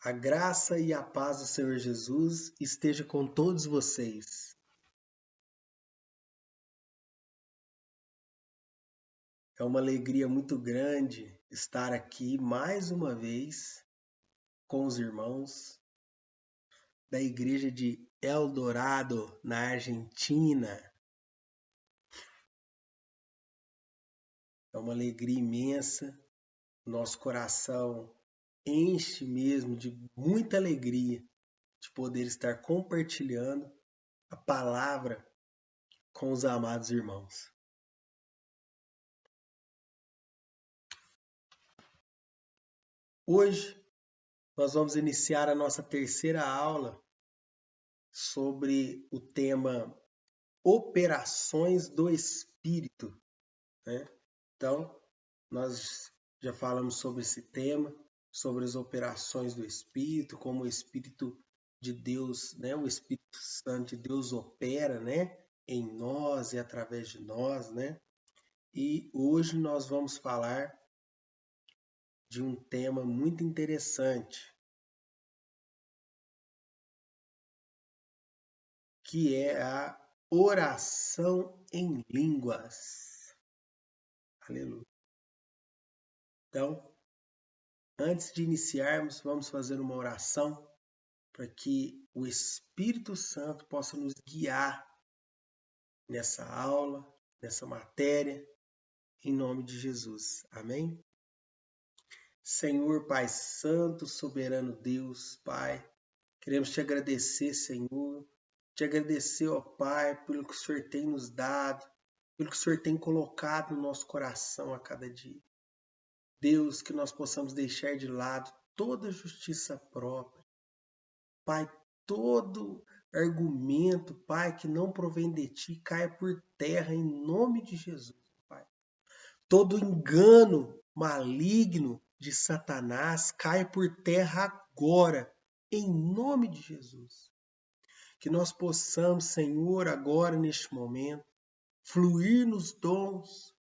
A graça e a paz do Senhor Jesus esteja com todos vocês. É uma alegria muito grande estar aqui mais uma vez com os irmãos da Igreja de Eldorado, na Argentina. É uma alegria imensa, nosso coração enche mesmo de muita alegria de poder estar compartilhando a palavra com os amados irmãos. Hoje nós vamos iniciar a nossa terceira aula sobre o tema Operações do Espírito, né? Então, nós já falamos sobre esse tema, sobre as operações do Espírito, como o Espírito de Deus, né? O Espírito Santo de Deus opera, né? Em nós e através de nós, né? E hoje nós vamos falar de um tema muito interessante, que é a oração em línguas. Aleluia. Então, antes de iniciarmos, vamos fazer uma oração para que o Espírito Santo possa nos guiar nessa aula, nessa matéria, em nome de Jesus. Amém? Senhor, Pai Santo, soberano Deus, Pai, queremos te agradecer, Senhor, te agradecer, ó Pai, pelo que o Senhor tem nos dado, pelo que o Senhor tem colocado no nosso coração a cada dia. Deus, que nós possamos deixar de lado toda justiça própria. Pai, todo argumento, Pai, que não provém de Ti, caia por terra em nome de Jesus, Pai. Todo engano maligno de Satanás caia por terra agora, em nome de Jesus. Que nós possamos, Senhor, agora neste momento, fluir nos dons,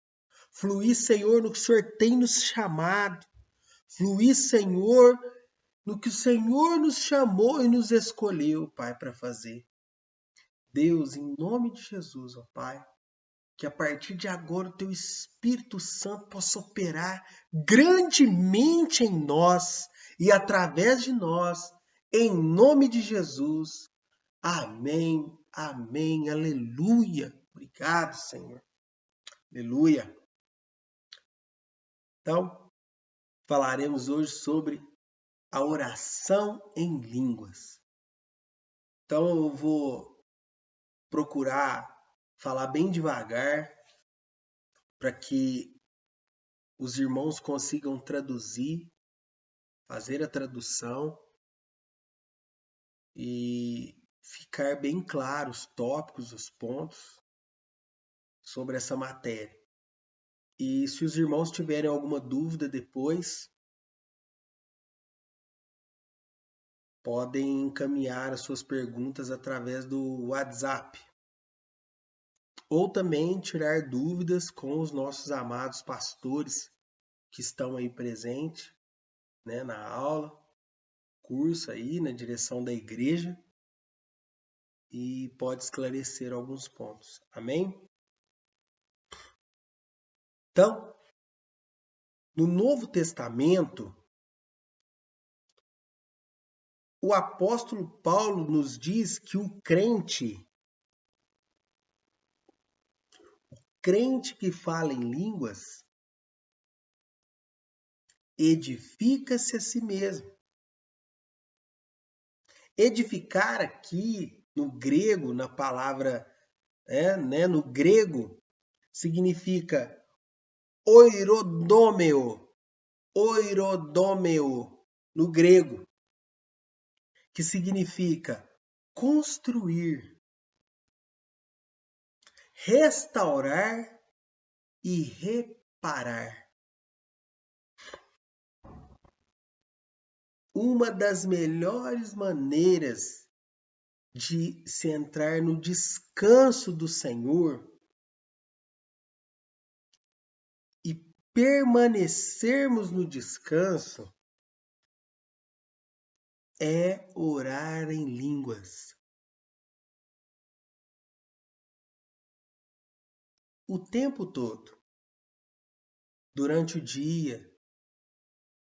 fluir, Senhor, no que o Senhor tem nos chamado, fluir, Senhor, no que o Senhor nos chamou e nos escolheu, Pai, para fazer. Deus, em nome de Jesus, ó Pai, que a partir de agora o Teu Espírito Santo possa operar grandemente em nós e através de nós, em nome de Jesus. Amém, amém, aleluia. Obrigado, Senhor. Aleluia. Então, falaremos hoje sobre a oração em línguas. Então, eu vou procurar falar bem devagar para que os irmãos consigam traduzir, fazer a tradução e ficar bem claro os tópicos, os pontos sobre essa matéria. E se os irmãos tiverem alguma dúvida depois, podem encaminhar as suas perguntas através do WhatsApp. Ou também tirar dúvidas com os nossos amados pastores que estão aí presentes, né, na aula, curso aí, na direção da igreja, e pode esclarecer alguns pontos. Amém? Então, no Novo Testamento, o apóstolo Paulo nos diz que o crente que fala em línguas, edifica-se a si mesmo. Edificar aqui no grego, na palavra, no grego, significa oirodomeo, no grego, que significa construir, restaurar e reparar. Uma das melhores maneiras de se entrar no descanso do Senhor e permanecermos no descanso é orar em línguas. O tempo todo, durante o dia,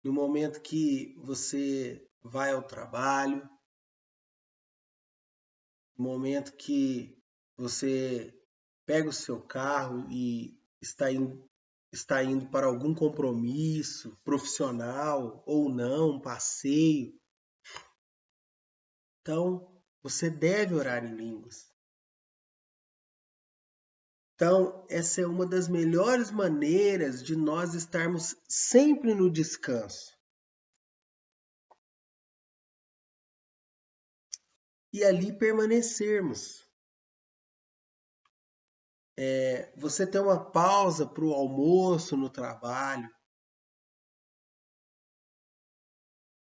no momento que você vai ao trabalho, no momento que você pega o seu carro e está indo para algum compromisso profissional ou não, um passeio. Então, você deve orar em línguas. Então, essa é uma das melhores maneiras de nós estarmos sempre no descanso. E ali permanecermos. Você tem uma pausa para o almoço no trabalho.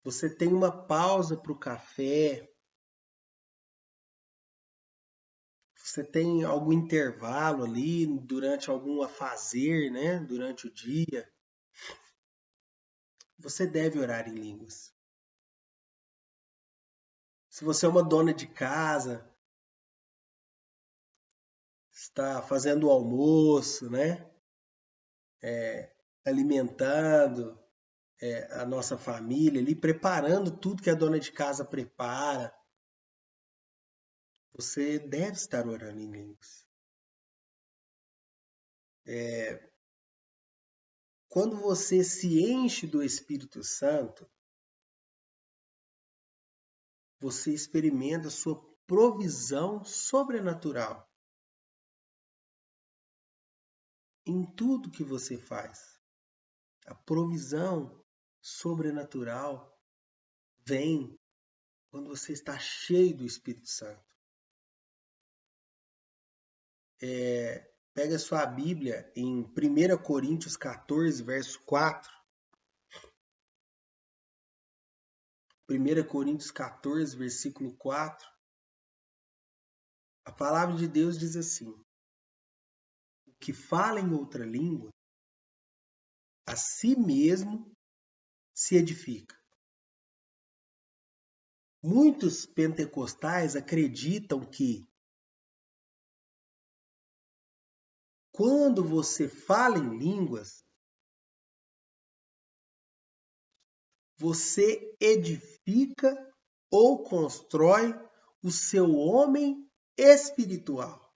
Você tem uma pausa para o café. Você tem algum intervalo ali durante algum afazer, né? Durante o dia. Você deve orar em línguas. Se você é uma dona de casa, está fazendo o almoço, né? Alimentando a nossa família ali, preparando tudo que a dona de casa prepara. Você deve estar orando em línguas. Quando você se enche do Espírito Santo, você experimenta sua provisão sobrenatural em tudo que você faz. A provisão sobrenatural vem quando você está cheio do Espírito Santo. Pega a sua Bíblia em 1 Coríntios 14, verso 4. 1 Coríntios 14, versículo 4. A palavra de Deus diz assim: o que fala em outra língua, a si mesmo se edifica. Muitos pentecostais acreditam que quando você fala em línguas, você edifica ou constrói o seu homem espiritual.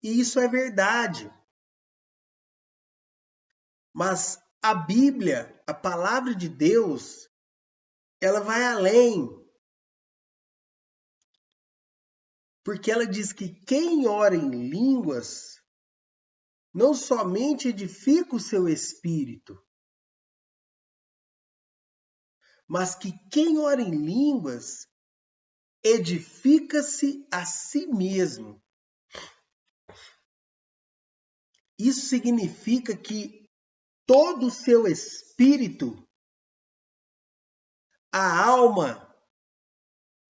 E isso é verdade. Mas a Bíblia, a palavra de Deus, ela vai além. Porque ela diz que quem ora em línguas não somente edifica o seu espírito, mas que quem ora em línguas edifica-se a si mesmo. Isso significa que todo o seu espírito, a alma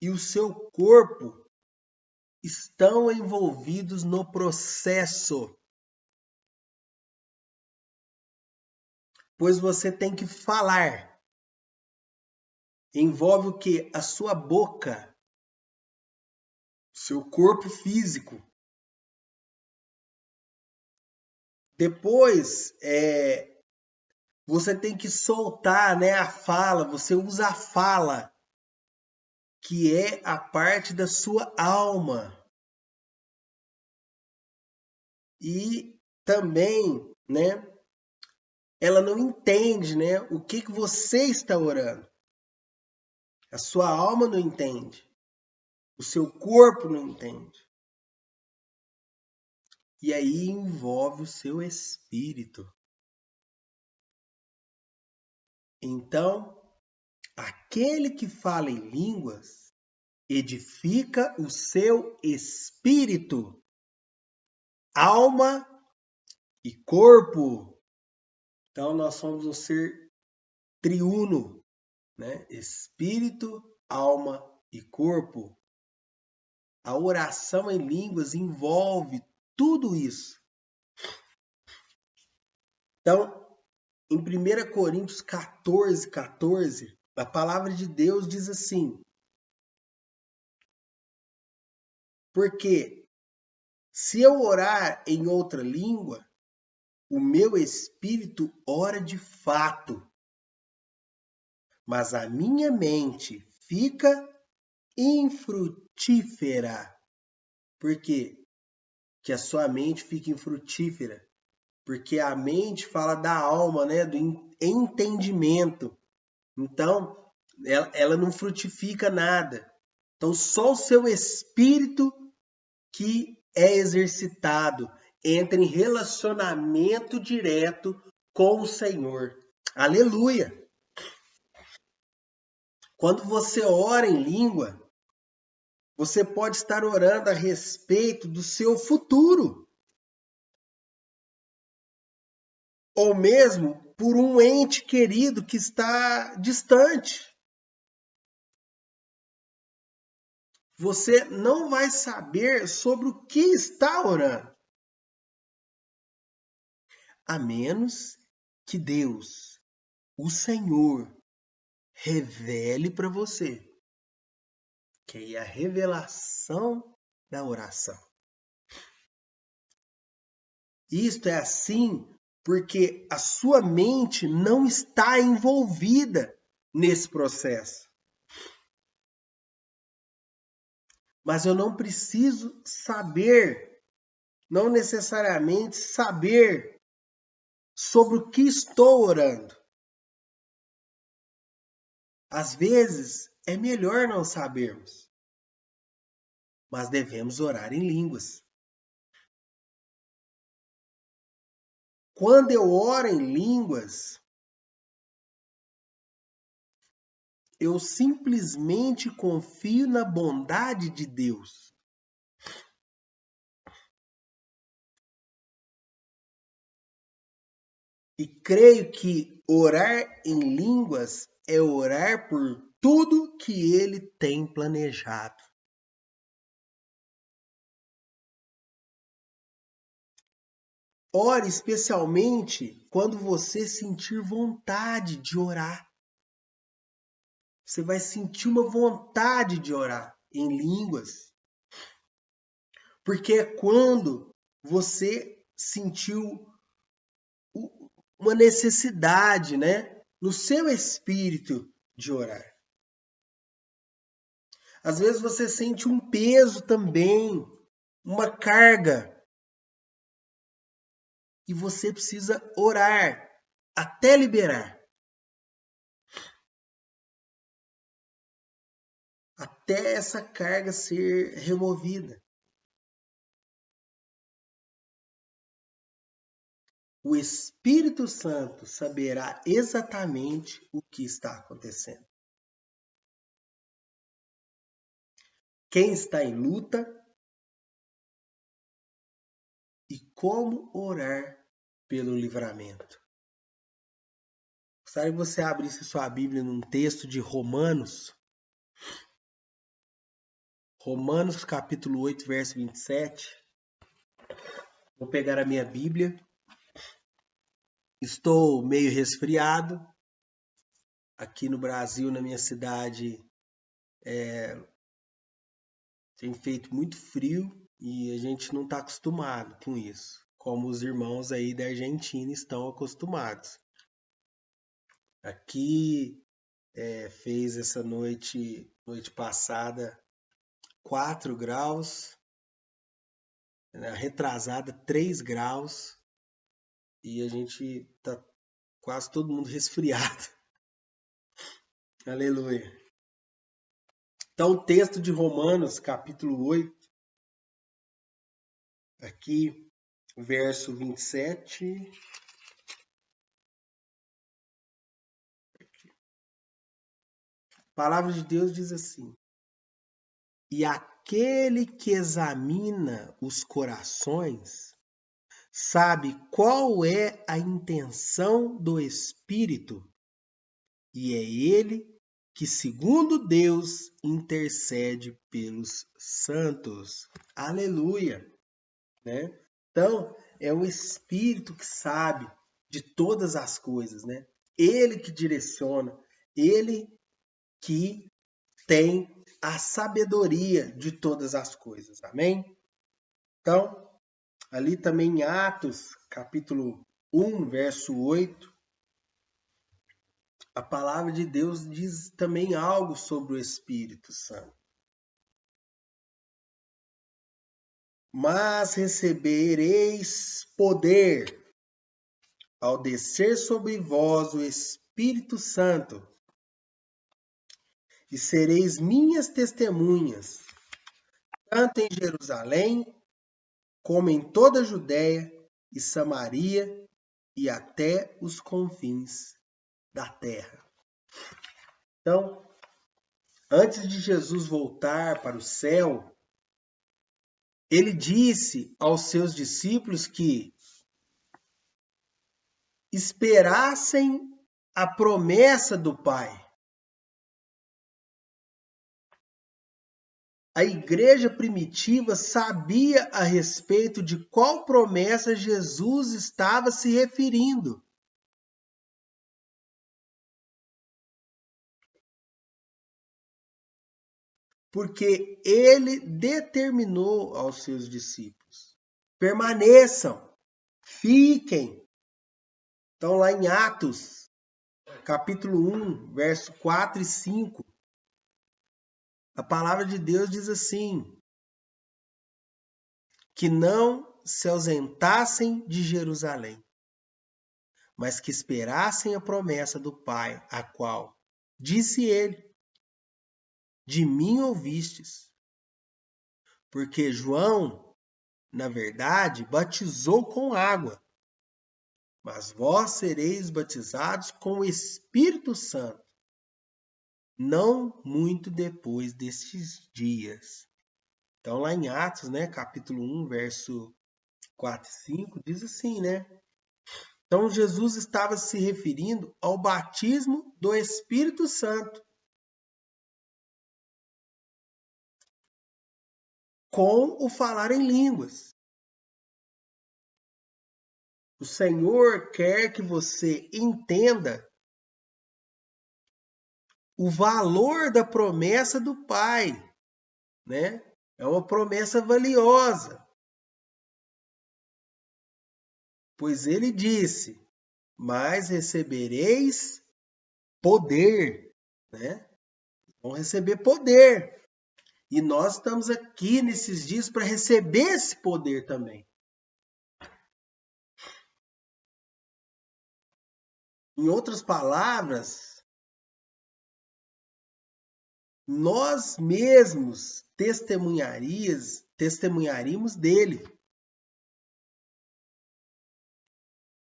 e o seu corpo estão envolvidos no processo. Pois você tem que falar. Envolve o quê? A sua boca, seu corpo físico. Depois, você tem que soltar, né, a fala. Você usa a fala, que é a parte da sua alma. E também, né, ela não entende, né, o que você está orando. A sua alma não entende. O seu corpo não entende. E aí envolve o seu espírito. Então, aquele que fala em línguas edifica o seu espírito, alma e corpo. Então, nós somos um ser triuno, né? Espírito, alma e corpo. A oração em línguas envolve tudo isso. Então, em 1 Coríntios 14, A palavra de Deus diz assim: porque se eu orar em outra língua, o meu espírito ora de fato, mas a minha mente fica infrutífera. Por quê? Que a sua mente fica infrutífera. Porque a mente fala da alma, né? Do entendimento. Então, ela não frutifica nada. Então, só o seu espírito que é exercitado entra em relacionamento direto com o Senhor. Aleluia! Quando você ora em língua, você pode estar orando a respeito do seu futuro. Ou mesmo por um ente querido que está distante. Você não vai saber sobre o que está orando, a menos que Deus, o Senhor, revele para você, que é a revelação da oração. Isto é assim porque a sua mente não está envolvida nesse processo. Mas eu não preciso saber, não necessariamente saber sobre o que estou orando. Às vezes é melhor não sabermos, mas devemos orar em línguas. Quando eu oro em línguas, eu simplesmente confio na bondade de Deus. E creio que orar em línguas é orar por tudo que Ele tem planejado. Ore especialmente quando você sentir vontade de orar. Você vai sentir uma vontade de orar em línguas. Porque é quando você sentiu uma necessidade, né, no seu espírito de orar. Às vezes você sente um peso também, uma carga. E você precisa orar até liberar. Até essa carga ser removida. O Espírito Santo saberá exatamente o que está acontecendo. Quem está em luta e como orar pelo livramento. Gostaria que você abrisse sua Bíblia num texto de Romanos. Romanos capítulo 8, verso 27. Vou pegar a minha Bíblia. Estou meio resfriado. Aqui no Brasil, na minha cidade, tem feito muito frio e a gente não está acostumado com isso, como os irmãos aí da Argentina estão acostumados. Aqui fez essa noite passada 4 graus, retrasada 3 graus e a gente tá quase todo mundo resfriado. Aleluia. Então, o texto de Romanos, capítulo 8, aqui, verso 27. A palavra de Deus diz assim: e aquele que examina os corações sabe qual é a intenção do Espírito, e é ele que, segundo Deus, intercede pelos santos. Aleluia! Né? Então, é o Espírito que sabe de todas as coisas, né? Ele que direciona, ele que tem a sabedoria de todas as coisas. Amém? Então, ali também em Atos, capítulo 1, verso 8, a palavra de Deus diz também algo sobre o Espírito Santo. Mas recebereis poder ao descer sobre vós o Espírito Santo, e sereis minhas testemunhas, tanto em Jerusalém, como em toda a Judéia e Samaria e até os confins da terra. Então, antes de Jesus voltar para o céu, ele disse aos seus discípulos que esperassem a promessa do Pai. A igreja primitiva sabia a respeito de qual promessa Jesus estava se referindo. Porque ele determinou aos seus discípulos: permaneçam, fiquem. Então, lá em Atos, capítulo 1, verso 4 e 5, a palavra de Deus diz assim: que não se ausentassem de Jerusalém, mas que esperassem a promessa do Pai, a qual, disse ele, de mim ouvistes. Porque João, na verdade, batizou com água, mas vós sereis batizados com o Espírito Santo, não muito depois destes dias. Então, lá em Atos, capítulo 1, verso 4 e 5, diz assim, Então, Jesus estava se referindo ao batismo do Espírito Santo, com o falar em línguas. O Senhor quer que você entenda o valor da promessa do Pai, É uma promessa valiosa. Pois ele disse: mas recebereis poder, Vão receber poder. E nós estamos aqui nesses dias para receber esse poder também. Em outras palavras, nós mesmos testemunharíamos dele.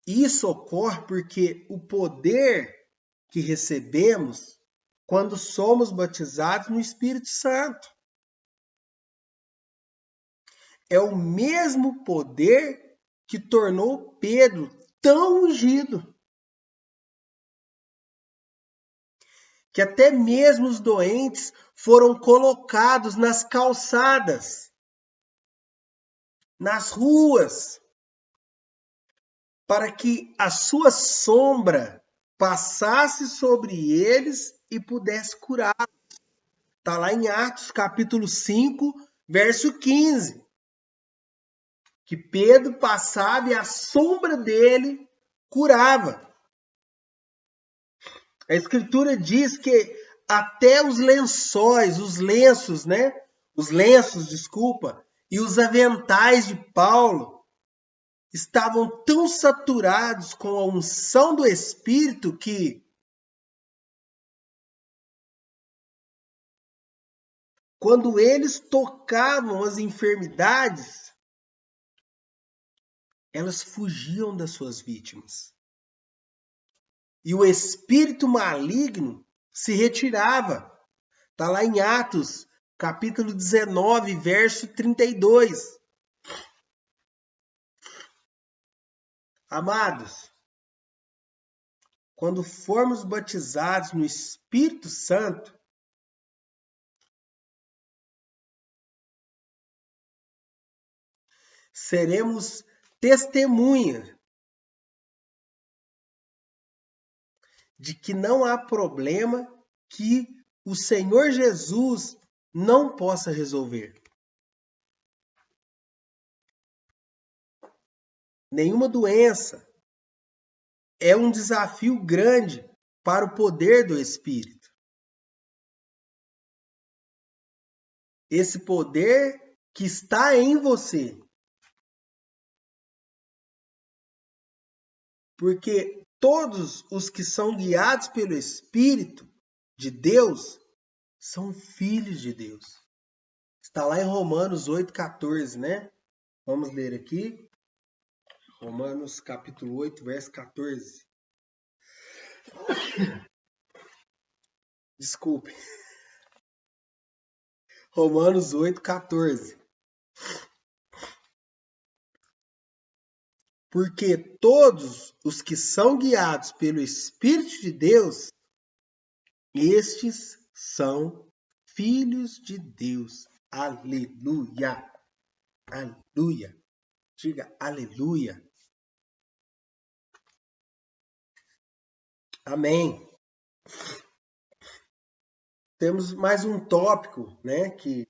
Isso ocorre porque o poder que recebemos quando somos batizados no Espírito Santo é o mesmo poder que tornou Pedro tão ungido, que até mesmo os doentes foram colocados nas calçadas, nas ruas, para que a sua sombra passasse sobre eles e pudesse curá-los. Está lá em Atos, capítulo 5, verso 15. Que Pedro passava e a sombra dele curava. A Escritura diz que até os lençóis, os lenços, e os aventais de Paulo estavam tão saturados com a unção do Espírito que, quando eles tocavam as enfermidades, elas fugiam das suas vítimas. E o espírito maligno se retirava. Está lá em Atos, capítulo 19, verso 32. Amados, quando formos batizados no Espírito Santo, seremos testemunhas de que não há problema que o Senhor Jesus não possa resolver. Nenhuma doença é um desafio grande para o poder do Espírito. Esse poder que está em você. Porque todos os que são guiados pelo Espírito de Deus são filhos de Deus. Está lá em Romanos 8,14, né? Vamos ler aqui. Romanos capítulo 8, verso 14. Desculpe. Romanos 8,14. Porque todos os que são guiados pelo Espírito de Deus, estes são filhos de Deus. Aleluia! Aleluia! Diga aleluia! Amém! Temos mais um tópico, né? Que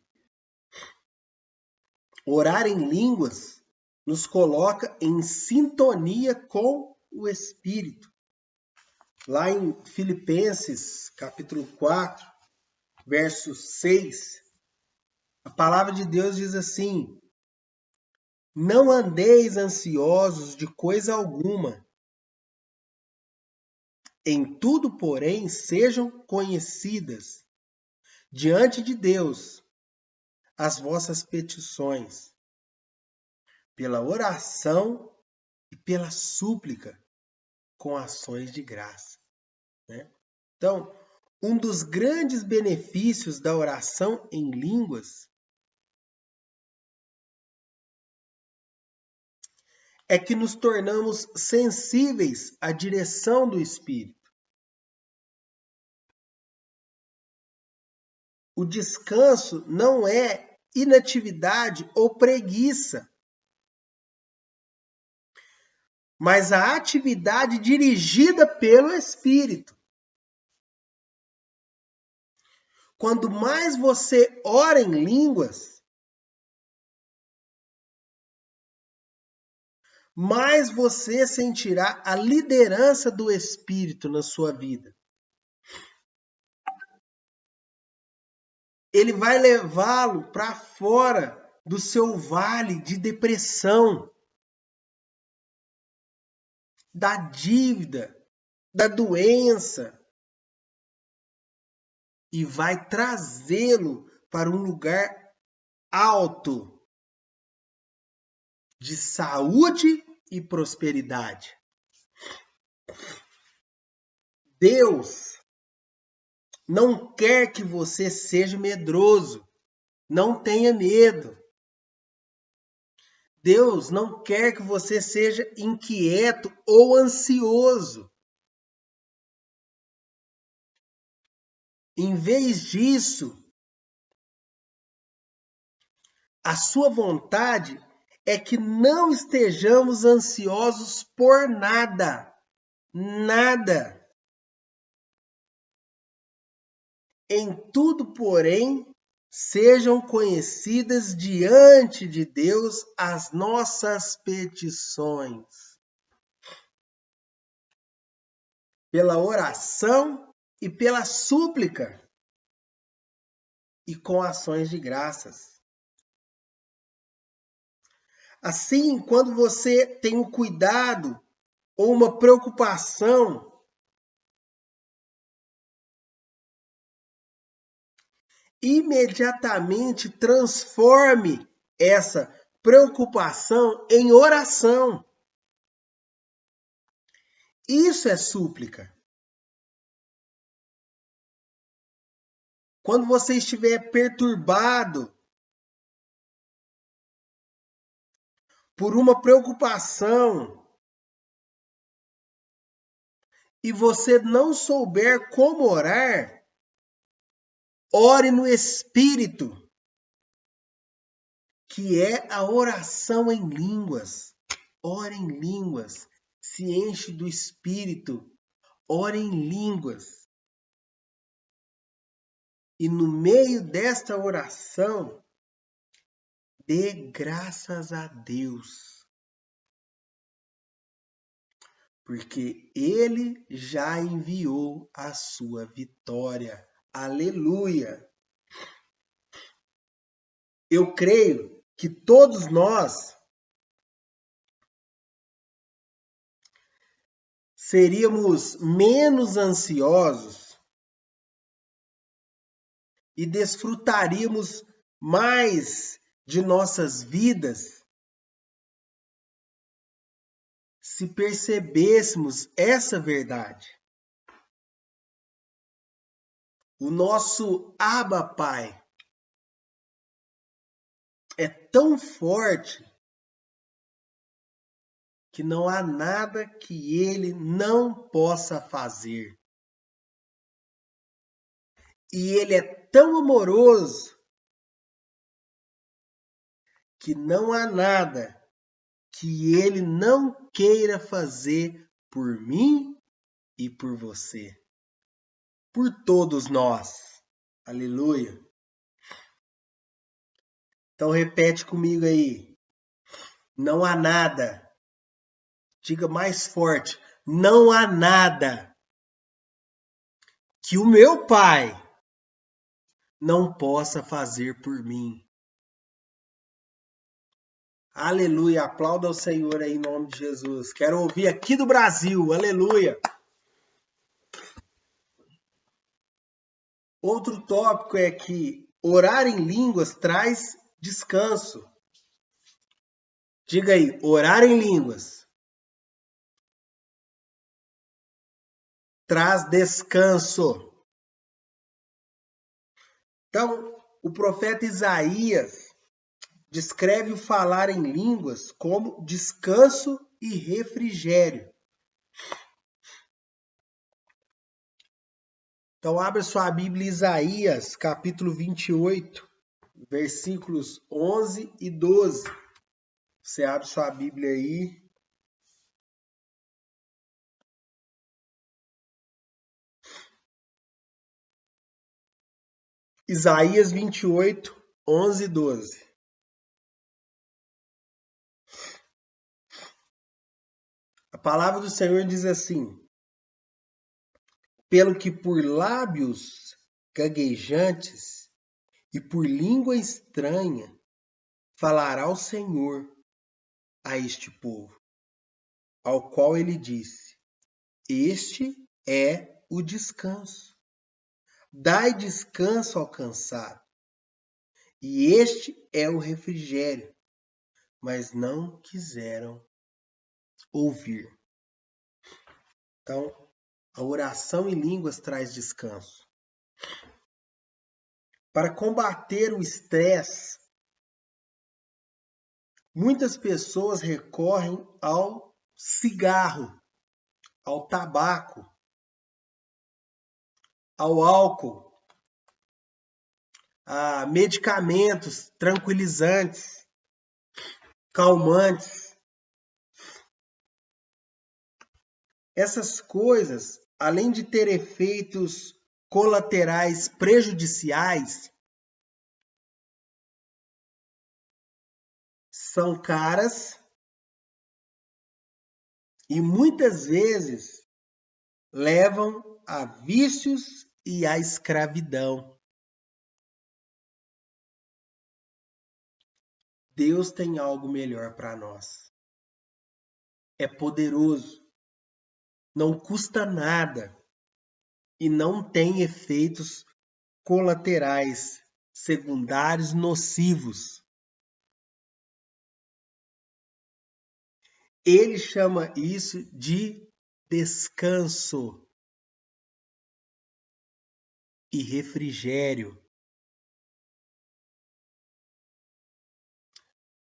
orar em línguas nos coloca em sintonia com o Espírito. Lá em Filipenses, capítulo 4, verso 6, a palavra de Deus diz assim: não andeis ansiosos de coisa alguma. Em tudo, porém, sejam conhecidas diante de Deus as vossas petições, pela oração e pela súplica, com ações de graça. Né? Então, um dos grandes benefícios da oração em línguas é que nos tornamos sensíveis à direção do Espírito. O descanso não é inatividade ou preguiça, mas a atividade dirigida pelo Espírito. Quando mais você ora em línguas, mais você sentirá a liderança do Espírito na sua vida. Ele vai levá-lo para fora do seu vale de depressão, da dívida, da doença, e vai trazê-lo para um lugar alto de saúde e prosperidade. Deus não quer que você seja medroso. Não tenha medo. Deus não quer que você seja inquieto ou ansioso. Em vez disso, a sua vontade é que não estejamos ansiosos por nada. Nada. Em tudo, porém, sejam conhecidas diante de Deus as nossas petições. Pela oração e pela súplica. E com ações de graças. Assim, quando você tem um cuidado ou uma preocupação, imediatamente transforme essa preocupação em oração. Isso é súplica. Quando você estiver perturbado por uma preocupação e você não souber como orar, ore no Espírito, que é a oração em línguas. Ore em línguas, se enche do Espírito, ore em línguas. E no meio desta oração, dê graças a Deus, porque Ele já enviou a sua vitória. Aleluia! Eu creio que todos nós seríamos menos ansiosos e desfrutaríamos mais de nossas vidas se percebêssemos essa verdade. O nosso Abba Pai é tão forte que não há nada que ele não possa fazer. E ele é tão amoroso que não há nada que ele não queira fazer por mim e por você. Por todos nós. Aleluia. Então repete comigo aí. Não há nada. Diga mais forte. Não há nada que o meu Pai não possa fazer por mim. Aleluia. Aplauda ao Senhor aí em nome de Jesus. Quero ouvir aqui do Brasil. Aleluia. Outro tópico é que orar em línguas traz descanso. Diga aí, orar em línguas traz descanso. Então, o profeta Isaías descreve o falar em línguas como descanso e refrigério. Então, abra sua Bíblia, Isaías, capítulo 28, versículos 11 e 12. Você abre sua Bíblia aí. Isaías 28, 11 e 12. A palavra do Senhor diz assim: pelo que por lábios gaguejantes e por língua estranha falará o Senhor a este povo, ao qual ele disse: este é o descanso. Dai descanso ao cansado, e este é o refrigério. Mas não quiseram ouvir. Então, a oração em línguas traz descanso. Para combater o estresse, muitas pessoas recorrem ao cigarro, ao tabaco, ao álcool, a medicamentos tranquilizantes, calmantes. Essas coisas, além de ter efeitos colaterais prejudiciais, são caras e muitas vezes levam a vícios e à escravidão. Deus tem algo melhor para nós. É poderoso, não custa nada e não tem efeitos colaterais, secundários, nocivos. Ele chama isso de descanso e refrigério.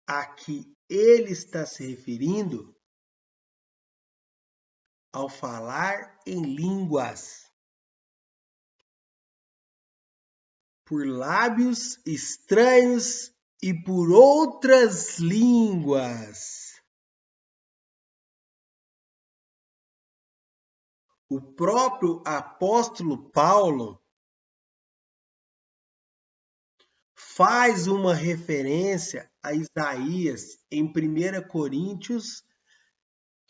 A que ele está se referindo ao falar em línguas, por lábios estranhos e por outras línguas. O próprio apóstolo Paulo faz uma referência a Isaías em 1 Coríntios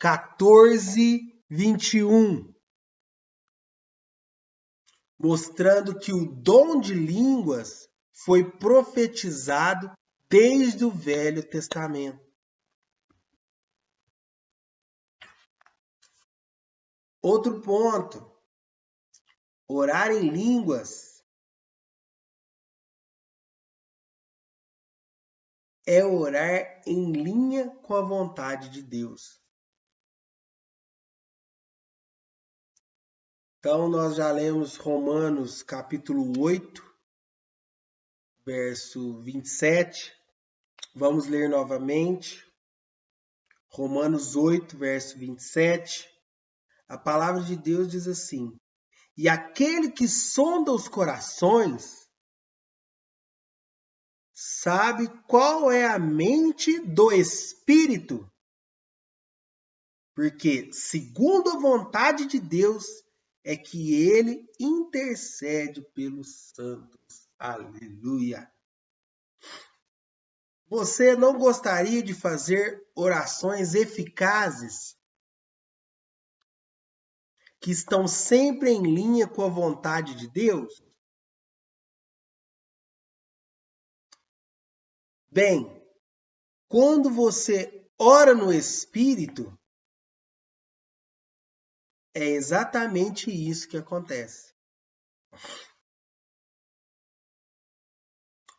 14:21, mostrando que o dom de línguas foi profetizado desde o Velho Testamento. Outro ponto, orar em línguas é orar em linha com a vontade de Deus. Então, nós já lemos Romanos capítulo 8, verso 27. Vamos ler novamente. Romanos 8, verso 27. A palavra de Deus diz assim: E aquele que sonda os corações sabe qual é a mente do Espírito, porque, segundo a vontade de Deus, é que ele intercede pelos santos. Aleluia! Você não gostaria de fazer orações eficazes, que estão sempre em linha com a vontade de Deus? Bem, quando você ora no Espírito, é exatamente isso que acontece.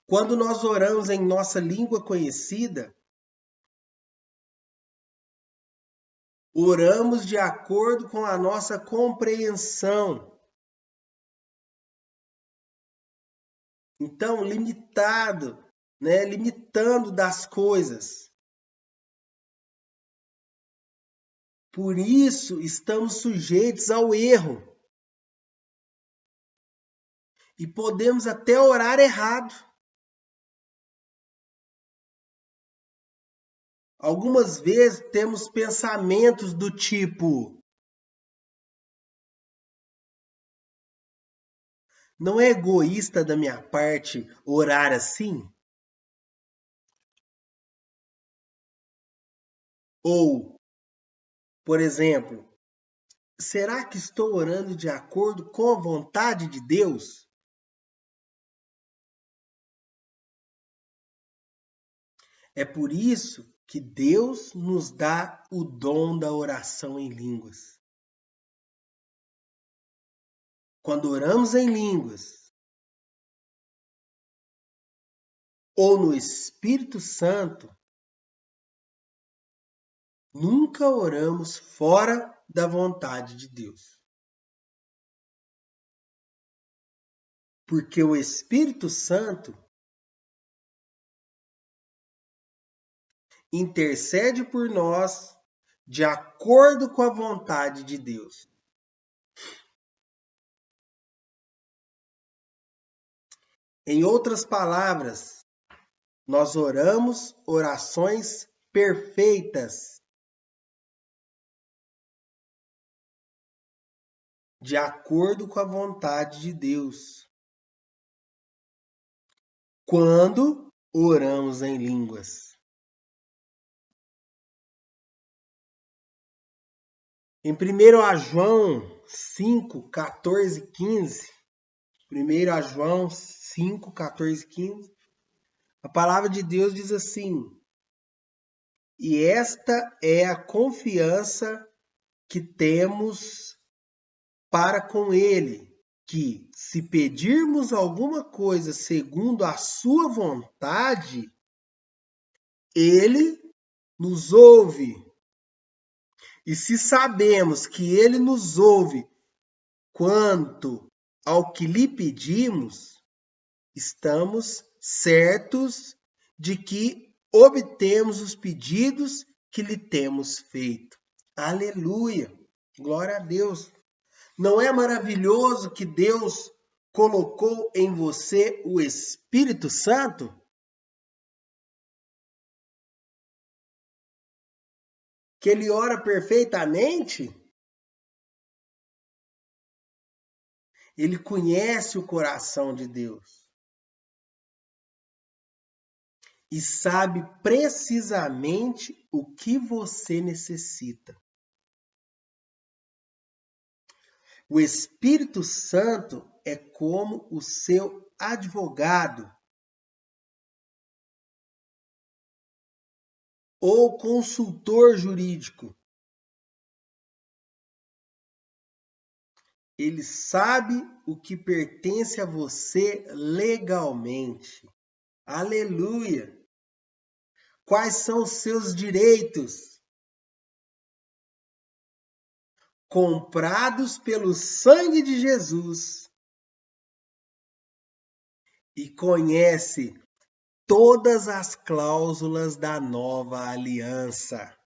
Quando nós oramos em nossa língua conhecida, oramos de acordo com a nossa compreensão. Então, limitando das coisas. Por isso, estamos sujeitos ao erro. E podemos até orar errado. Algumas vezes temos pensamentos do tipo: não é egoísta da minha parte orar assim? Ou, por exemplo, será que estou orando de acordo com a vontade de Deus? É por isso que Deus nos dá o dom da oração em línguas. Quando oramos em línguas ou no Espírito Santo, nunca oramos fora da vontade de Deus. Porque o Espírito Santo intercede por nós de acordo com a vontade de Deus. Em outras palavras, nós oramos orações perfeitas, de acordo com a vontade de Deus, quando oramos em línguas. Em 1 João 5, 14, 15, 1 João 5, 14, 15, a palavra de Deus diz assim: E esta é a confiança que temos para com Ele, que, se pedirmos alguma coisa segundo a sua vontade, Ele nos ouve. E se sabemos que Ele nos ouve quanto ao que lhe pedimos, estamos certos de que obtemos os pedidos que lhe temos feito. Aleluia! Glória a Deus! Não é maravilhoso que Deus colocou em você o Espírito Santo? Que ele ora perfeitamente? Ele conhece o coração de Deus. e sabe precisamente o que você necessita. O Espírito Santo é como o seu advogado ou consultor jurídico. Ele sabe o que pertence a você legalmente. Aleluia! Quais são os seus direitos? Comprados pelo sangue de Jesus. E conhece todas as cláusulas da nova aliança.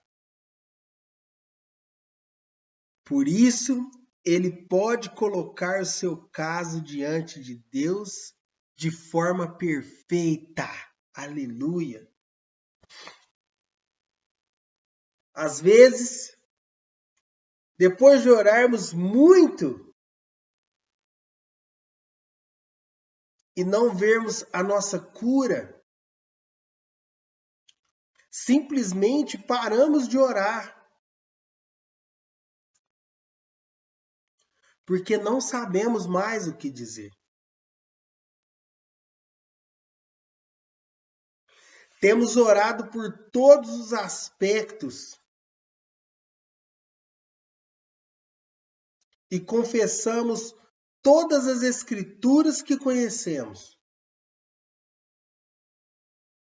Por isso, ele pode colocar o seu caso diante de Deus de forma perfeita. Aleluia! Às vezes, depois de orarmos muito e não vermos a nossa cura, simplesmente paramos de orar, porque não sabemos mais o que dizer. Temos orado por todos os aspectos e confessamos todas as escrituras que conhecemos.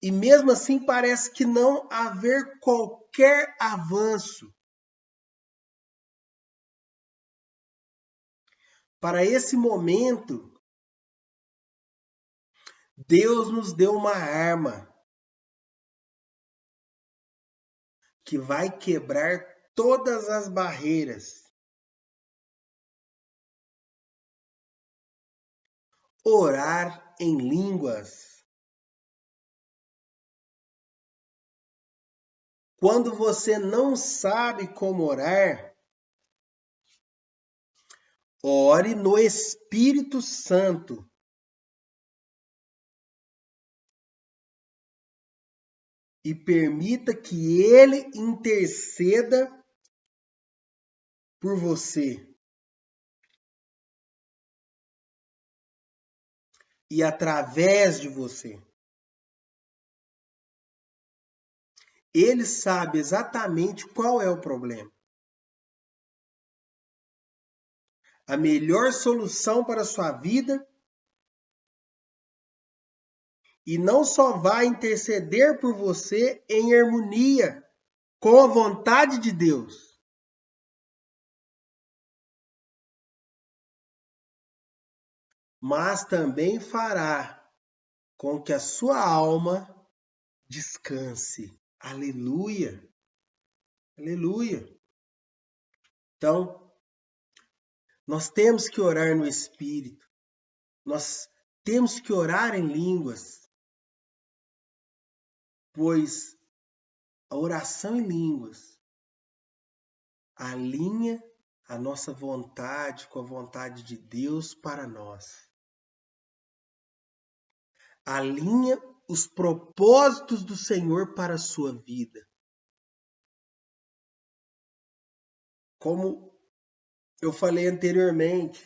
E mesmo assim parece que não haver qualquer avanço. Para esse momento, Deus nos deu uma arma que vai quebrar todas as barreiras. Orar em línguas. Quando você não sabe como orar, ore no Espírito Santo. E permita que ele interceda por você. E através de você. Ele sabe exatamente qual é o problema. A melhor solução para a sua vida. E não só vai interceder por você em harmonia com a vontade de Deus, mas também fará com que a sua alma descanse. Aleluia! Aleluia! Então, nós temos que orar no Espírito. Nós temos que orar em línguas. Pois a oração em línguas alinha a nossa vontade com a vontade de Deus para nós. Alinha os propósitos do Senhor para a sua vida. Como eu falei anteriormente,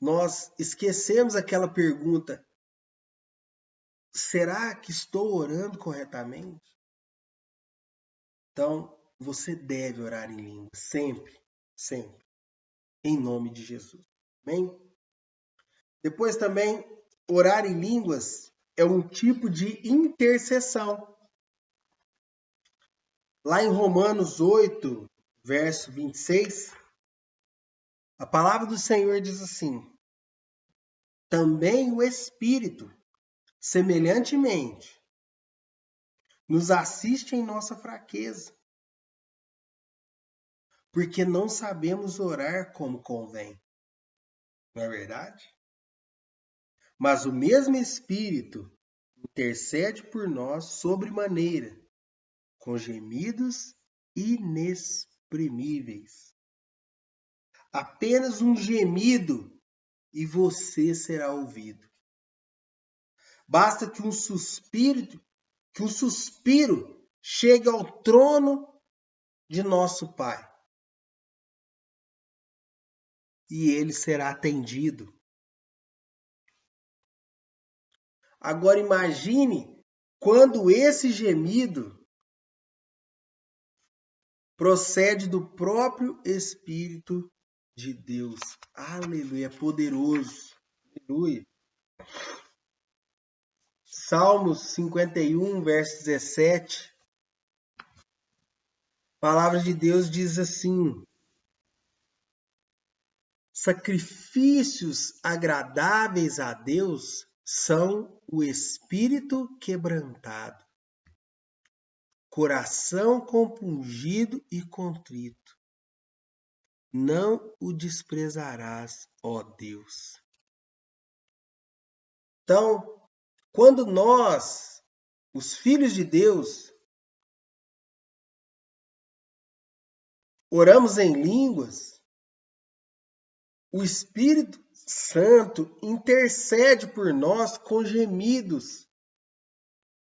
nós esquecemos aquela pergunta: será que estou orando corretamente? Então, você deve orar em línguas, sempre, sempre, em nome de Jesus. Amém? Depois também, orar em línguas é um tipo de intercessão. Lá em Romanos 8, verso 26, a palavra do Senhor diz assim: também o Espírito, semelhantemente, nos assiste em nossa fraqueza, porque não sabemos orar como convém. Não é verdade? Mas o mesmo Espírito intercede por nós sobremaneira, com gemidos inexprimíveis. Apenas um gemido e você será ouvido. Basta que um suspiro que o suspiro chegue ao trono de nosso Pai e ele será atendido. Agora imagine quando esse gemido procede do próprio Espírito de Deus. Aleluia, é poderoso. Aleluia. Salmos 51, verso 17. A palavra de Deus diz assim: sacrifícios agradáveis a Deus são o espírito quebrantado, coração compungido e contrito. Não o desprezarás, ó Deus. Então, quando nós, os filhos de Deus, oramos em línguas, o Espírito Santo intercede por nós com gemidos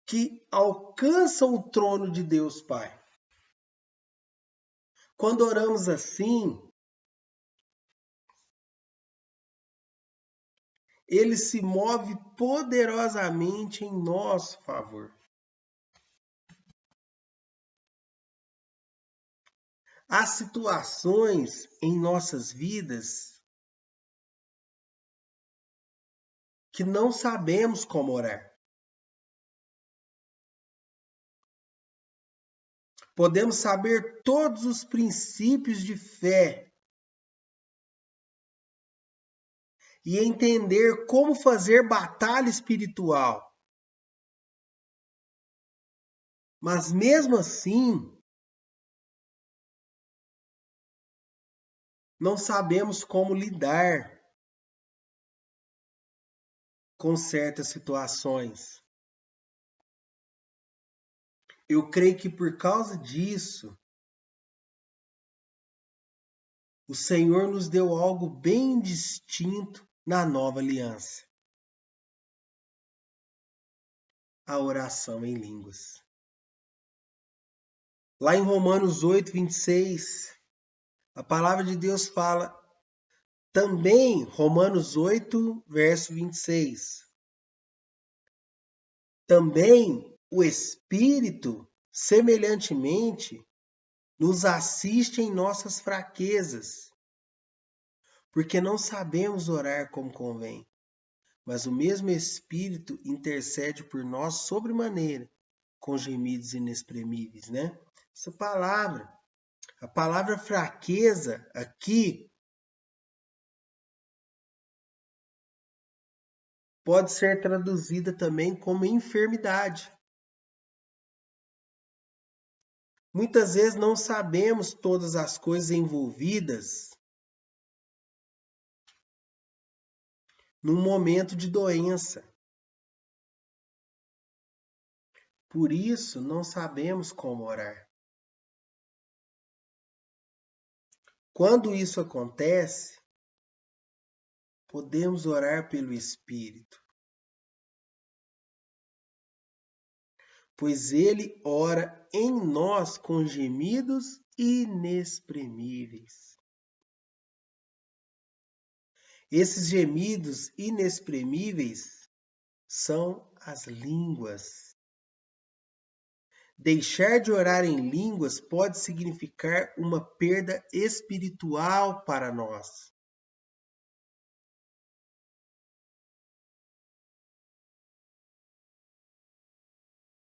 que alcançam o trono de Deus Pai. Quando oramos assim, ele se move poderosamente em nosso favor. Há situações em nossas vidas que não sabemos como orar. Podemos saber todos os princípios de fé e entender como fazer batalha espiritual. Mas mesmo assim, não sabemos como lidar com certas situações. Eu creio que por causa disso, o Senhor nos deu algo bem distinto na nova aliança: a oração em línguas. Lá em Romanos 8, 26, a palavra de Deus fala também, Romanos 8, verso 26. Também o Espírito, semelhantemente, nos assiste em nossas fraquezas, porque não sabemos orar como convém, mas o mesmo Espírito intercede por nós sobremaneira, com gemidos inexprimíveis, né? Essa palavra, a palavra fraqueza aqui pode ser traduzida também como enfermidade. Muitas vezes não sabemos todas as coisas envolvidas num momento de doença. Por isso, não sabemos como orar. Quando isso acontece, podemos orar pelo Espírito, pois ele ora em nós com gemidos inexprimíveis. Esses gemidos inexprimíveis são as línguas. Deixar de orar em línguas pode significar uma perda espiritual para nós.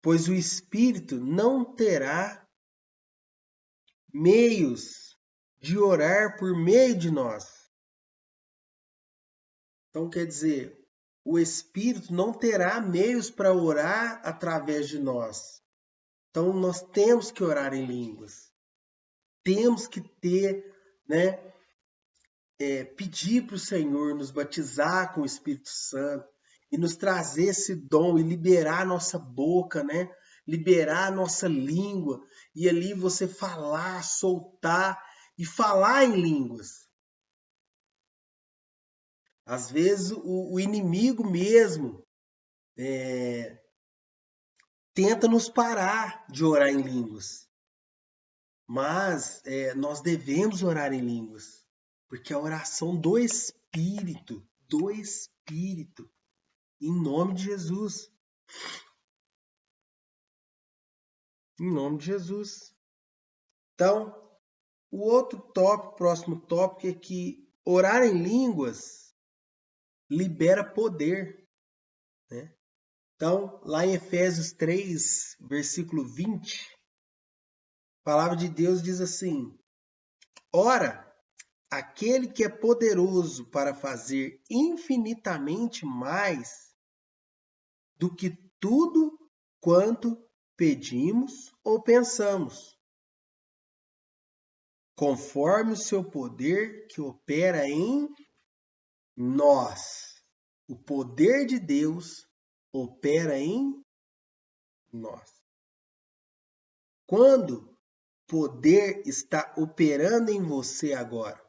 Pois o Espírito não terá meios de orar por meio de nós. Então, quer dizer, o Espírito não terá meios para orar através de nós. Então, nós temos que orar em línguas. Temos que ter, pedir para o Senhor nos batizar com o Espírito Santo e nos trazer esse dom e liberar a nossa boca, liberar a nossa língua e ali você falar, soltar e falar em línguas. Às vezes o inimigo mesmo tenta nos parar de orar em línguas. Mas nós devemos orar em línguas, porque é a oração do Espírito, em nome de Jesus. Em nome de Jesus. Então, próximo tópico é que orar em línguas libera poder, né? Então, lá em Efésios 3, versículo 20, a palavra de Deus diz assim: Ora, aquele que é poderoso para fazer infinitamente mais do que tudo quanto pedimos ou pensamos, conforme o seu poder que opera em nós. O poder de Deus opera em nós. Quando poder está operando em você agora?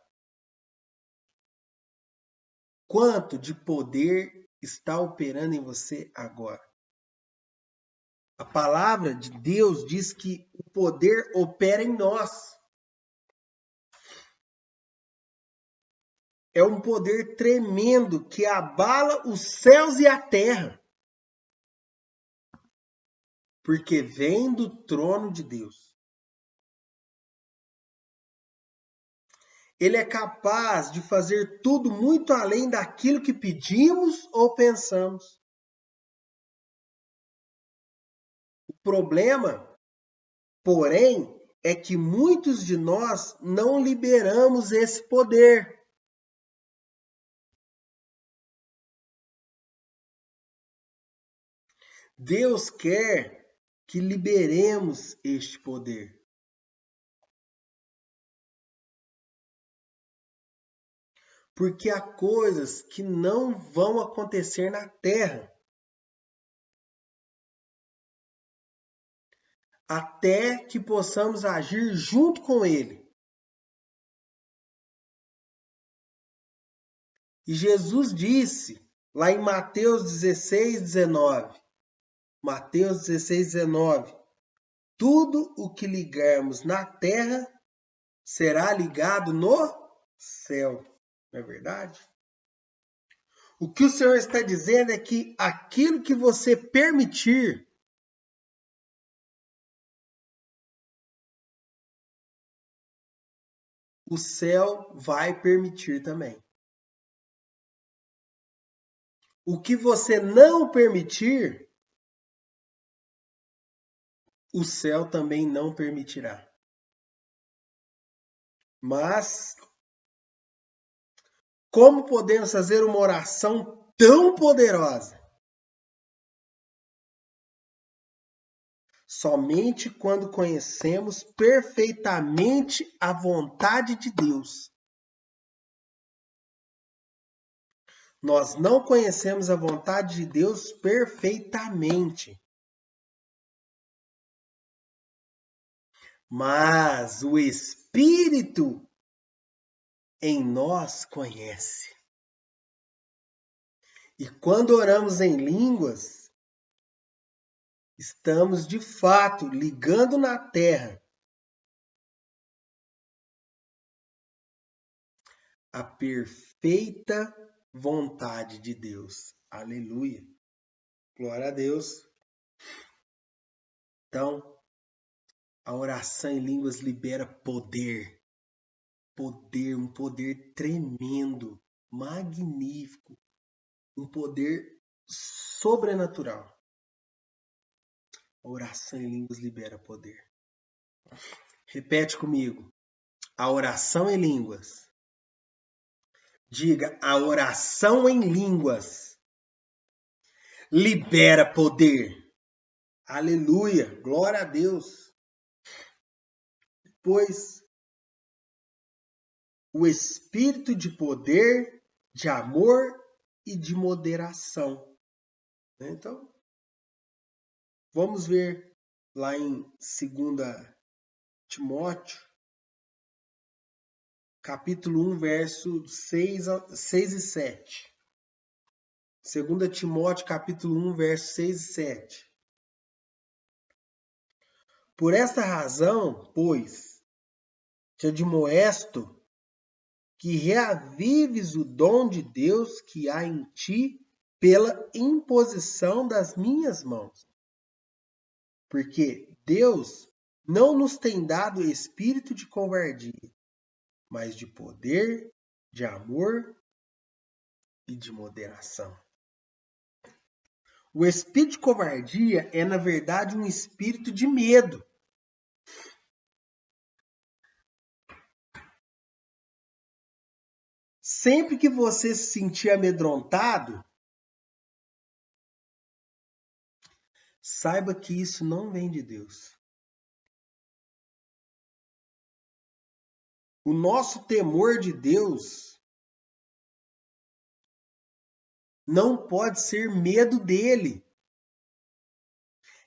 Quanto de poder está operando em você agora? A palavra de Deus diz que o poder opera em nós. É um poder tremendo que abala os céus e a terra. Porque vem do trono de Deus. Ele é capaz de fazer tudo muito além daquilo que pedimos ou pensamos. O problema, porém, é que muitos de nós não liberamos esse poder. Deus quer que liberemos este poder. Porque há coisas que não vão acontecer na terra até que possamos agir junto com Ele. E Jesus disse, lá em Mateus 16, 19, Mateus 16, 19, tudo o que ligarmos na terra será ligado no céu. Não é verdade? O que o Senhor está dizendo é que aquilo que você permitir, o céu vai permitir também. O que você não permitir, o céu também não permitirá. Mas, como podemos fazer uma oração tão poderosa? Somente quando conhecemos perfeitamente a vontade de Deus. Nós não conhecemos a vontade de Deus perfeitamente. Mas o Espírito em nós conhece. E quando oramos em línguas, estamos de fato ligando na terra a perfeita vontade de Deus. Aleluia. Glória a Deus. Então, a oração em línguas libera poder. Poder, um poder tremendo, magnífico. Um poder sobrenatural. A oração em línguas libera poder. Repete comigo. A oração em línguas. Diga, a oração em línguas libera poder. Aleluia, glória a Deus. Pois o espírito de poder, de amor e de moderação. Então, vamos ver lá em 2 Timóteo, capítulo 1, versos 6 e 7. 2 Timóteo, capítulo 1, versos 6 e 7. Por esta razão, pois, te admoesto que reavives o dom de Deus que há em ti pela imposição das minhas mãos. Porque Deus não nos tem dado espírito de covardia, mas de poder, de amor e de moderação. O espírito de covardia é, na verdade, um espírito de medo. Sempre que você se sentir amedrontado, saiba que isso não vem de Deus. O nosso temor de Deus não pode ser medo dele.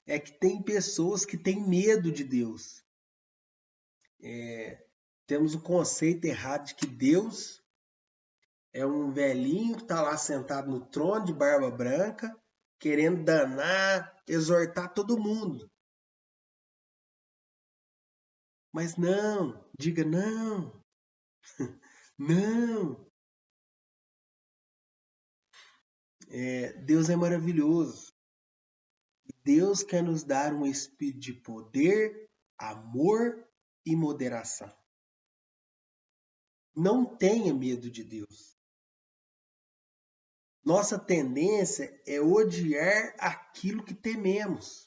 É que tem pessoas que têm medo de Deus. Temos o conceito errado de que Deus é um velhinho que está lá sentado no trono de barba branca, querendo danar, exortar todo mundo. Mas não, diga não, não. Deus é maravilhoso. Deus quer nos dar um espírito de poder, amor e moderação. Não tenha medo de Deus. Nossa tendência é odiar aquilo que tememos.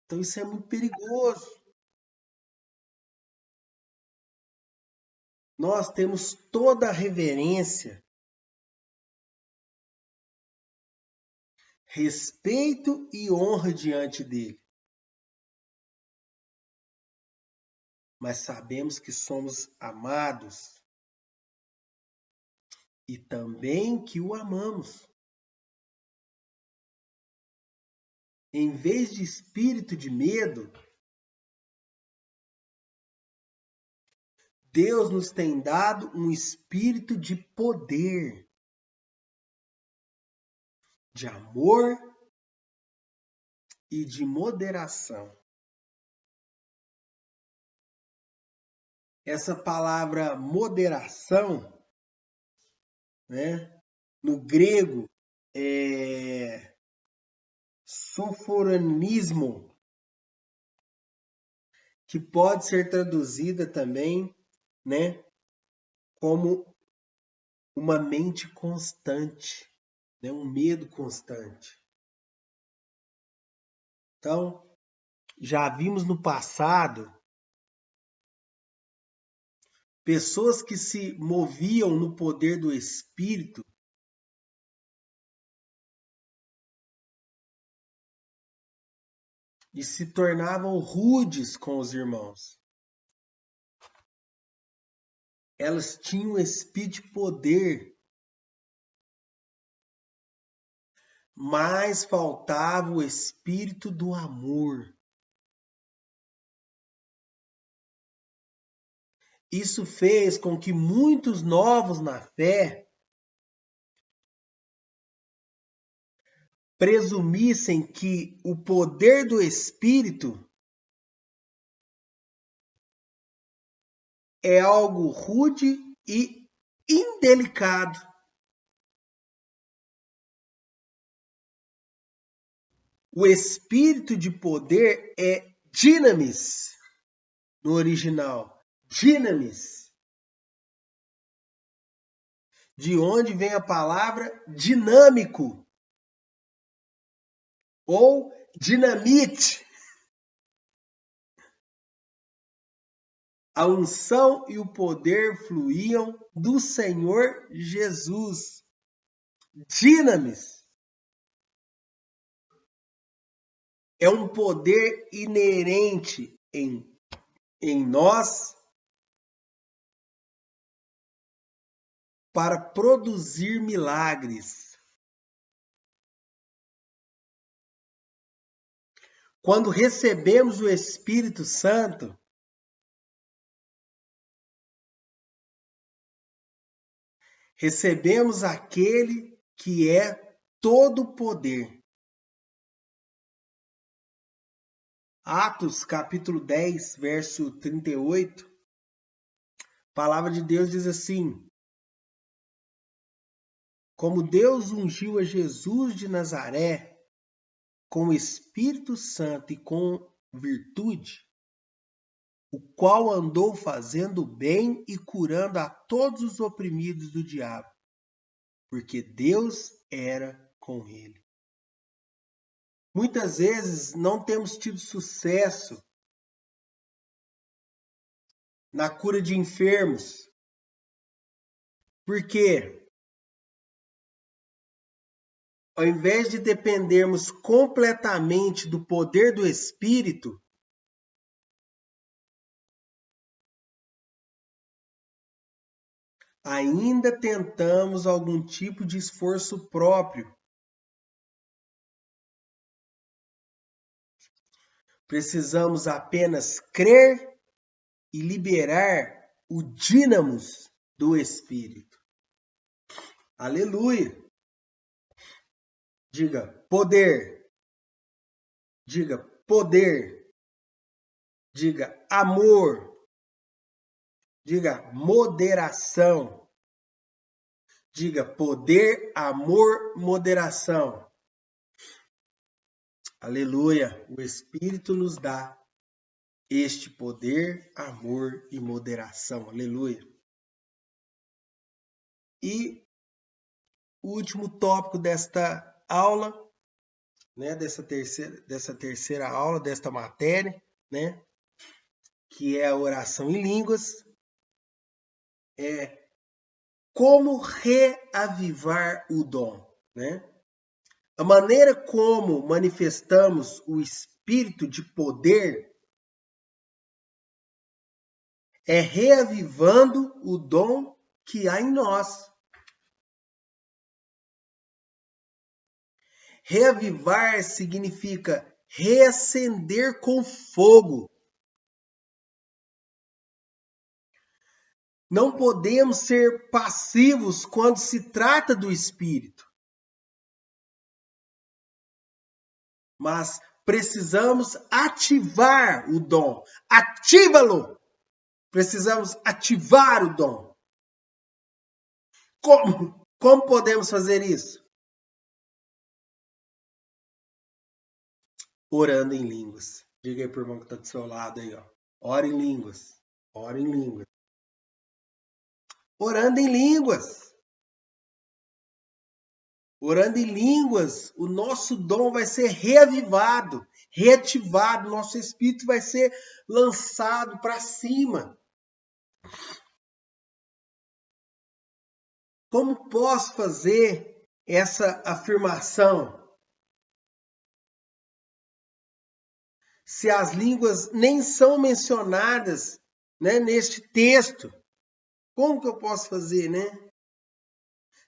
Então isso é muito perigoso. Nós temos toda a reverência, respeito e honra diante dele. Mas sabemos que somos amados e também que o amamos. Em vez de espírito de medo, Deus nos tem dado um espírito de poder, de amor e de moderação. Essa palavra moderação, né, no grego é sofronismo, que pode ser traduzida também, né, como uma mente constante, né, um medo constante. Então, já vimos no passado pessoas que se moviam no poder do Espírito e se tornavam rudes com os irmãos. Elas tinham um espírito de poder, mas faltava o espírito do amor. Isso fez com que muitos novos na fé presumissem que o poder do Espírito é algo rude e indelicado. O espírito de poder é dinamis no original. Dinamis. De onde vem a palavra dinâmico ou dinamite. A unção e o poder fluíam do Senhor Jesus. Dinamis é um poder inerente em nós para produzir milagres. Quando recebemos o Espírito Santo, recebemos aquele que é todo poder. Atos, capítulo 10, verso 38, a palavra de Deus diz assim: como Deus ungiu a Jesus de Nazaré com o Espírito Santo e com virtude, o qual andou fazendo bem e curando a todos os oprimidos do diabo, porque Deus era com ele. Muitas vezes não temos tido sucesso na cura de enfermos, porque ao invés de dependermos completamente do poder do Espírito, ainda tentamos algum tipo de esforço próprio. Precisamos apenas crer e liberar o dínamos do Espírito. Aleluia! Diga poder. Diga poder. Diga amor. Diga moderação. Diga poder, amor, moderação. Aleluia! O Espírito nos dá este poder, amor e moderação. Aleluia! E o último tópico desta aula, né, dessa terceira aula, desta matéria, né, que é a oração em línguas, é como reavivar o dom, né? A maneira como manifestamos o espírito de poder é reavivando o dom que há em nós. Reavivar significa reacender com fogo. Não podemos ser passivos quando se trata do Espírito. Mas precisamos ativar o dom. Ativa-lo! Precisamos ativar o dom. Como podemos fazer isso? Orando em línguas. Diga aí pro irmão que está do seu lado aí, ó. Ora em línguas. Ora em línguas. Orando em línguas. Orando em línguas, o nosso dom vai ser reavivado, reativado, nosso espírito vai ser lançado para cima. Como posso fazer essa afirmação? Se as línguas nem são mencionadas, né, neste texto, como que eu posso fazer, né?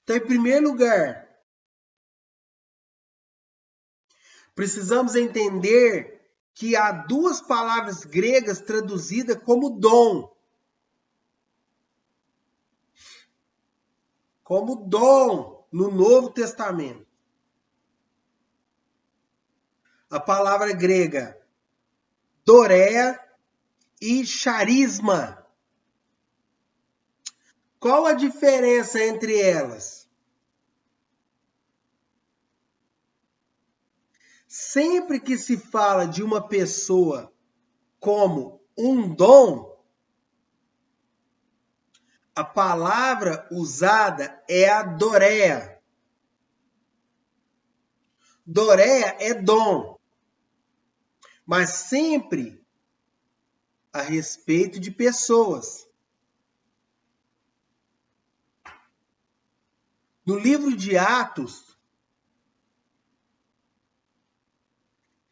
Então, em primeiro lugar, precisamos entender que há duas palavras gregas traduzidas como dom. Como dom no Novo Testamento. A palavra grega doreia e charisma. Qual a diferença entre elas? Sempre que se fala de uma pessoa como um dom, a palavra usada é a doreia. Doreia é dom, mas sempre a respeito de pessoas. No livro de Atos,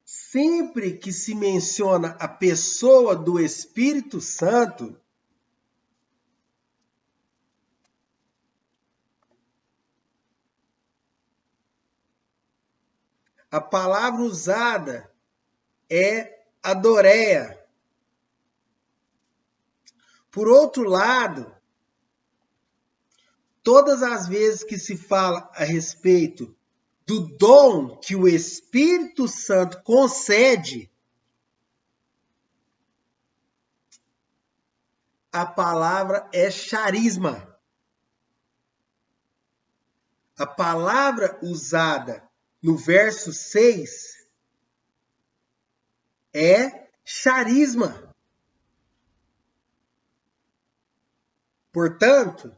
sempre que se menciona a pessoa do Espírito Santo, a palavra usada é a doreia. Por outro lado, todas as vezes que se fala a respeito do dom que o Espírito Santo concede, a palavra é charisma. A palavra usada no verso 6 é charisma. Portanto,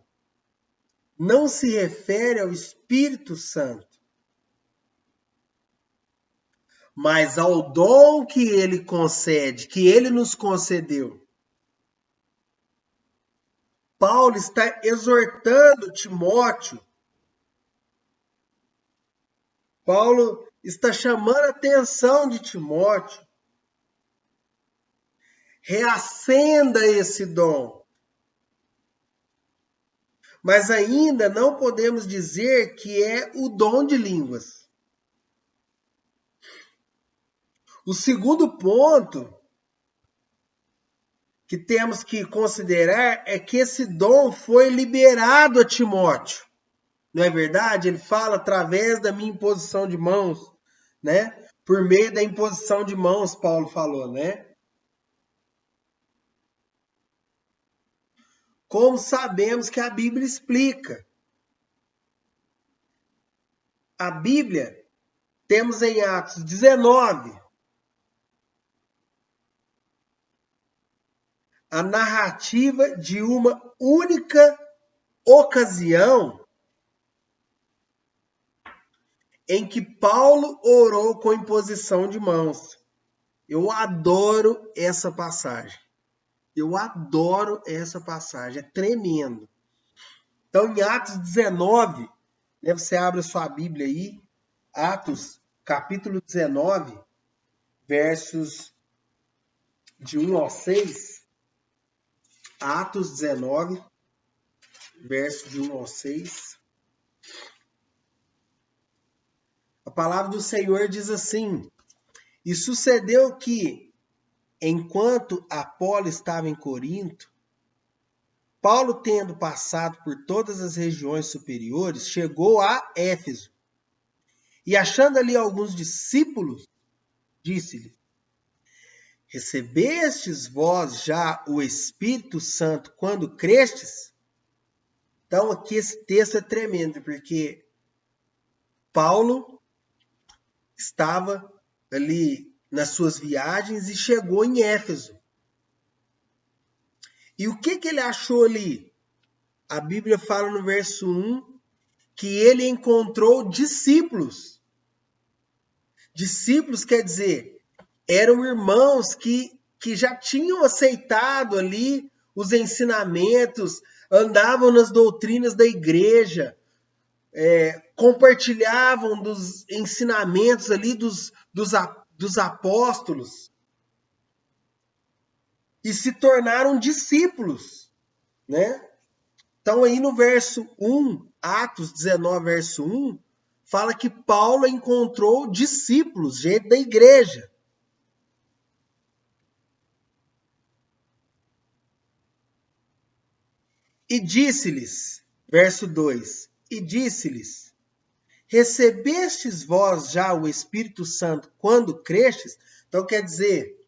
não se refere ao Espírito Santo, mas ao dom que ele concede, que ele nos concedeu. Paulo está exortando Timóteo. Paulo está chamando a atenção de Timóteo. Reacenda esse dom. Mas ainda não podemos dizer que é o dom de línguas. O segundo ponto que temos que considerar é que esse dom foi liberado a Timóteo. Não é verdade? Ele fala através da minha imposição de mãos, né? Por meio da imposição de mãos, Paulo falou, né? Como sabemos que a Bíblia explica. A Bíblia, temos em Atos 19, a narrativa de uma única ocasião em que Paulo orou com imposição de mãos. Eu adoro essa passagem. Eu adoro essa passagem. É tremendo. Então, em Atos 19, né, você abre a sua Bíblia aí, Atos, capítulo 19, versos de 1 ao 6. Atos 19, versos de 1 ao 6. A palavra do Senhor diz assim: E sucedeu que, enquanto Apolo estava em Corinto, Paulo, tendo passado por todas as regiões superiores, chegou a Éfeso. E achando ali alguns discípulos, disse-lhes: Recebestes vós já o Espírito Santo quando crestes? Então aqui esse texto é tremendo, porque Paulo estava ali nas suas viagens e chegou em Éfeso. E o que ele achou ali? A Bíblia fala no verso 1 que ele encontrou discípulos. Discípulos quer dizer, eram irmãos que já tinham aceitado ali os ensinamentos, andavam nas doutrinas da igreja, compartilhavam dos ensinamentos ali dos apóstolos e se tornaram discípulos, né? Então aí no verso 1, Atos 19, verso 1, fala que Paulo encontrou discípulos, gente da igreja. E disse-lhes, verso 2, e disse-lhes: Recebestes vós já o Espírito Santo quando crestes? Então quer dizer,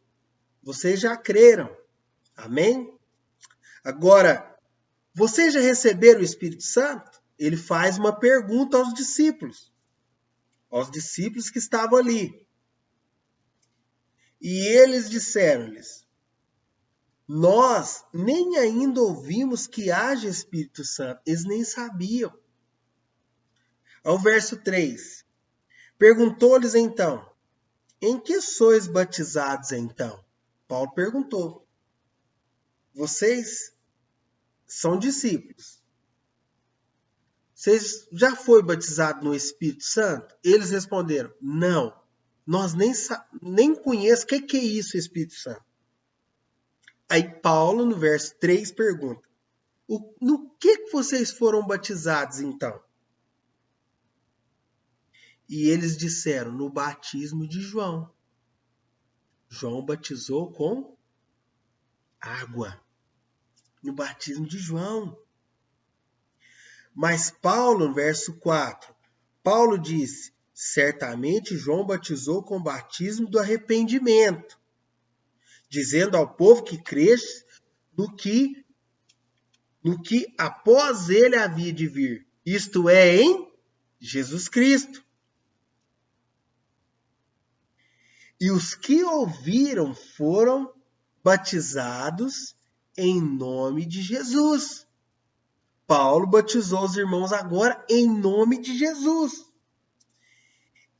vocês já creram. Amém? Agora, vocês já receberam o Espírito Santo? Ele faz uma pergunta aos discípulos que estavam ali. E eles disseram-lhes: Nós nem ainda ouvimos que haja Espírito Santo. Eles nem sabiam. Ao verso 3. Perguntou-lhes então: Em que sois batizados então? Paulo perguntou. Vocês são discípulos. Vocês já foram batizados no Espírito Santo? Eles responderam: Não. Nós nem conhecemos o que é isso, Espírito Santo. Aí Paulo, no verso 3, pergunta: No que vocês foram batizados então? E eles disseram: No batismo de João. João batizou com água. No batismo de João. Mas Paulo, no verso 4, Paulo disse: Certamente João batizou com o batismo do arrependimento, dizendo ao povo que cresce no que no que após ele havia de vir, isto é, em Jesus Cristo. E os que ouviram foram batizados em nome de Jesus. Paulo batizou os irmãos agora em nome de Jesus.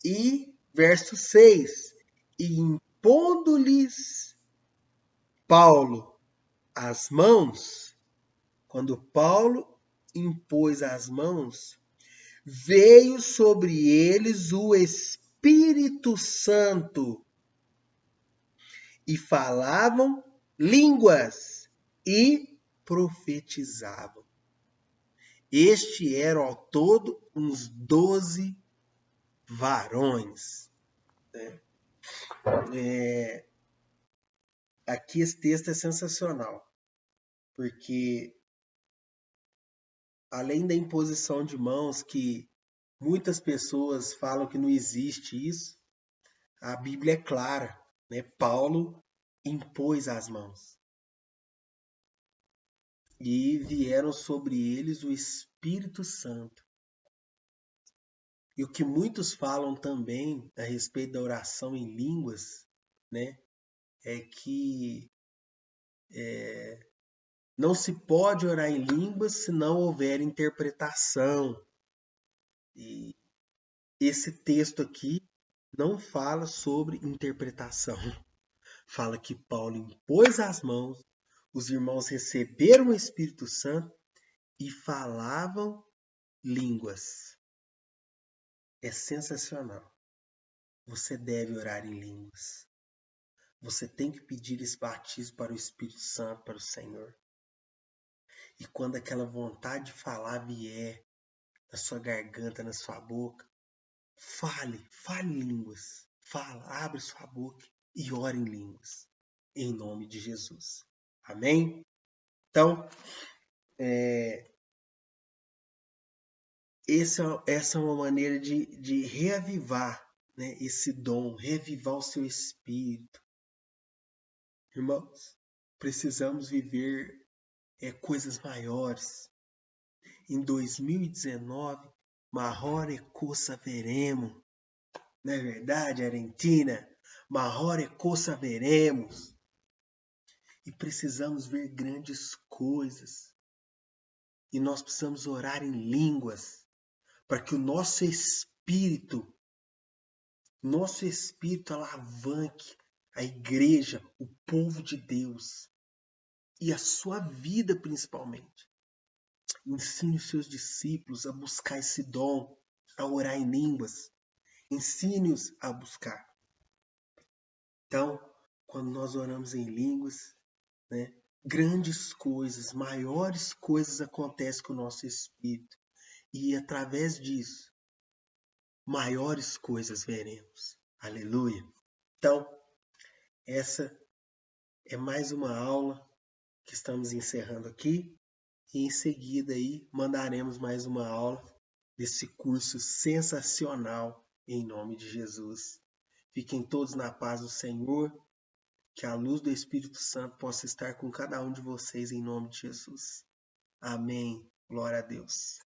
E verso 6: E impondo-lhes Paulo as mãos, quando Paulo impôs as mãos, veio sobre eles o Espírito Santo e falavam línguas e profetizavam. Este eram ao todo uns 12 varões. Aqui esse texto é sensacional, porque além da imposição de mãos, que muitas pessoas falam que não existe isso, a Bíblia é clara, né? Paulo impôs as mãos. E vieram sobre eles o Espírito Santo. E o que muitos falam também a respeito da oração em línguas, né, é que não se pode orar em línguas se não houver interpretação. E esse texto aqui não fala sobre interpretação. Fala que Paulo impôs as mãos, os irmãos receberam o Espírito Santo e falavam línguas. É sensacional. Você deve orar em línguas. Você tem que pedir esse batismo para o Espírito Santo, para o Senhor. E quando aquela vontade de falar vier na sua garganta, na sua boca, fale línguas. Fala, abre sua boca e ore em línguas. Em nome de Jesus. Amém? Então, essa é uma maneira de reavivar, né, esse dom, reavivar o seu espírito. Irmãos, precisamos viver coisas maiores. Em 2019, maior coisa veremos. Não é verdade, Argentina? Maior coisa veremos. E precisamos ver grandes coisas. E nós precisamos orar em línguas para que o nosso espírito alavanque a igreja, o povo de Deus e a sua vida principalmente. Ensine os seus discípulos a buscar esse dom, a orar em línguas. Ensine-os a buscar. Então, quando nós oramos em línguas, né, grandes coisas, maiores coisas acontecem com o nosso espírito. E através disso, maiores coisas veremos. Aleluia. Então, essa é mais uma aula que estamos encerrando aqui. E em seguida aí mandaremos mais uma aula desse curso sensacional em nome de Jesus. Fiquem todos na paz do Senhor, que a luz do Espírito Santo possa estar com cada um de vocês em nome de Jesus. Amém. Glória a Deus.